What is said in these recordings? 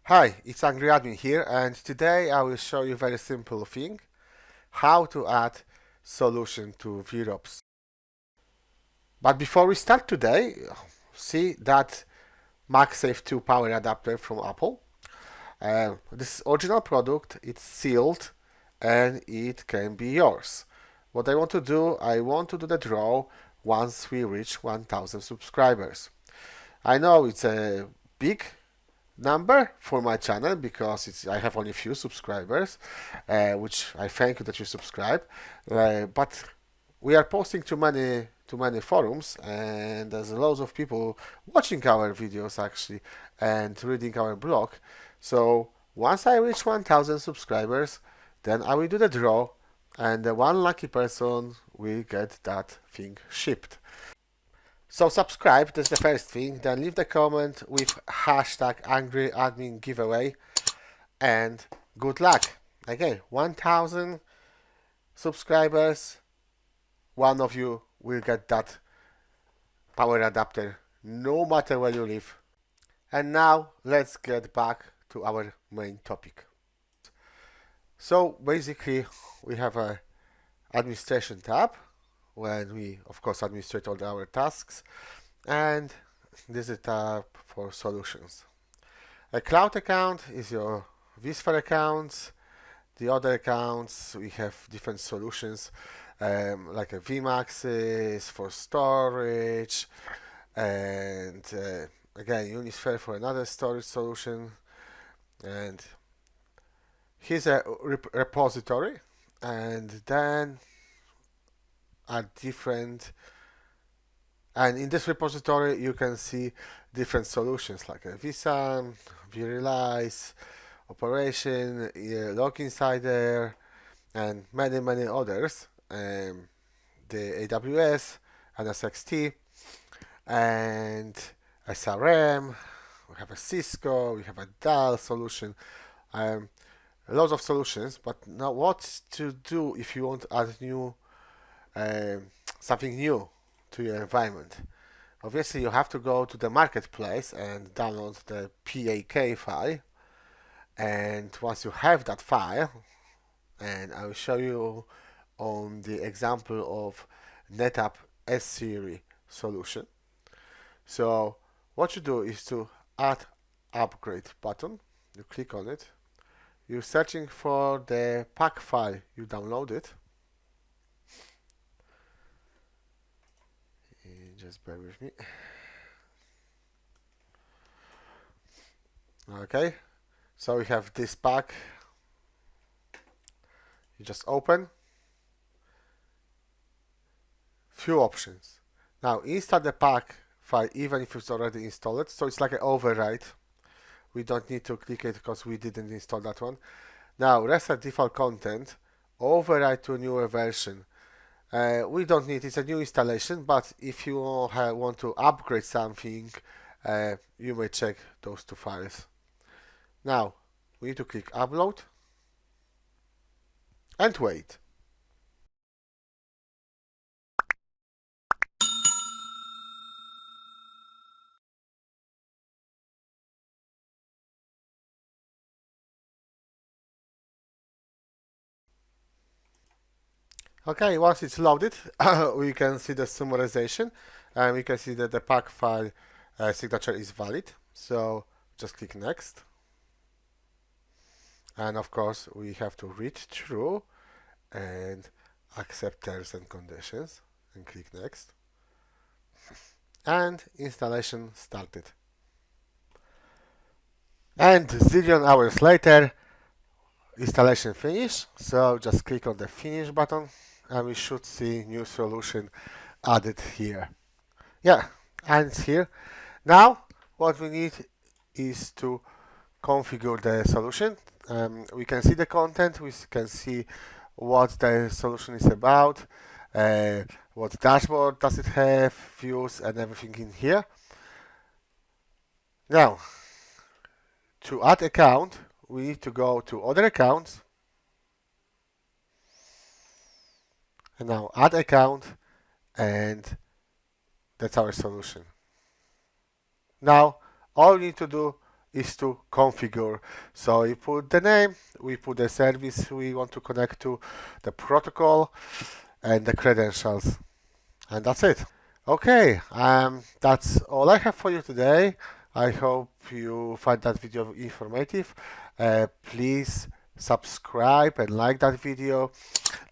Hi, it's Angry Admin here, and today I will show you a very simple thing, how to add solution to vROps. But before we start today, see that MagSafe 2 power adapter from Apple. This original product, it's sealed and it can be yours. What I want to do, I want to do the draw once we reach 1000 subscribers. I know it's a big number for my channel because I have only few subscribers, which I thank you that you subscribe. But we are posting to many forums, and there's loads of people watching our videos actually and reading our blog. So once I reach 1000 subscribers, then I will do the draw, and the one lucky person will get that thing shipped. So subscribe, that's the first thing. Then leave the comment with hashtag AngryAdminGiveaway, and good luck. Okay, 1000 subscribers, one of you will get that power adapter, no matter where you live. And now let's get back to our main topic. So basically, we have a administration tab when we, of course, administrate all our tasks, and this is a tab for solutions. A cloud account is your vSphere accounts. The other accounts, we have different solutions, like a vMaxes for storage, and again, Unisphere for another storage solution. And here's a repository, and then are different. And in this repository, you can see different solutions like a vSAN, vRealize, Operation, Log Insider, and many others. The AWS, NSXT, and SRM. We have a Cisco, we have a Dell solution. Lots of solutions, but now what to do if you want to add something new to your environment? Obviously, you have to go to the marketplace and download the PAK file. And once you have that file, and I will show you on the example of NetApp S-Series solution. So what you do is to add upgrade button. You click on it. You're searching for the pack file you downloaded. Just bear with me. Okay, so we have this pack. You just open. Few options. Now install the pack file even if it's already installed. So it's like an override. We don't need to click it because we didn't install that one. Now reset default content. Override to a newer version. We don't need, it's a new installation, but if you want to upgrade something, you may check those two files. Now, we need to click upload and wait. Okay, once it's loaded, we can see the summarization, and we can see that the pack file signature is valid. So just click next. And of course, we have to read through and accept terms and conditions and click next. And installation started. And zillion hours later, installation finished. So just click on the finish button and we should see new solution added here. Yeah, and it's here. Now what we need is to configure the solution. We can see the content, we can see what the solution is about, what dashboard does it have, views and everything in here. Now, to add account, we need to go to other accounts, and now add account, and that's our solution. Now all we need to do is to configure. So you put the name, we put the service we want to connect to, the protocol, and the credentials, and that's it. Okay, that's all I have for you today. I hope you find that video informative. Please subscribe and like that video,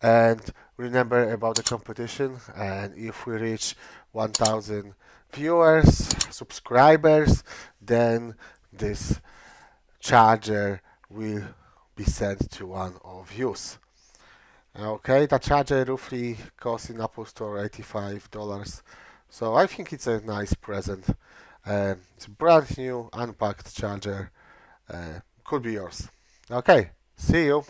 and remember about the competition. And if we reach 1000 viewers, subscribers, then this charger will be sent to one of you. Okay, the charger roughly costs in Apple Store $85. So I think it's a nice present. It's a brand new unpacked charger. Could be yours. Okay, see you.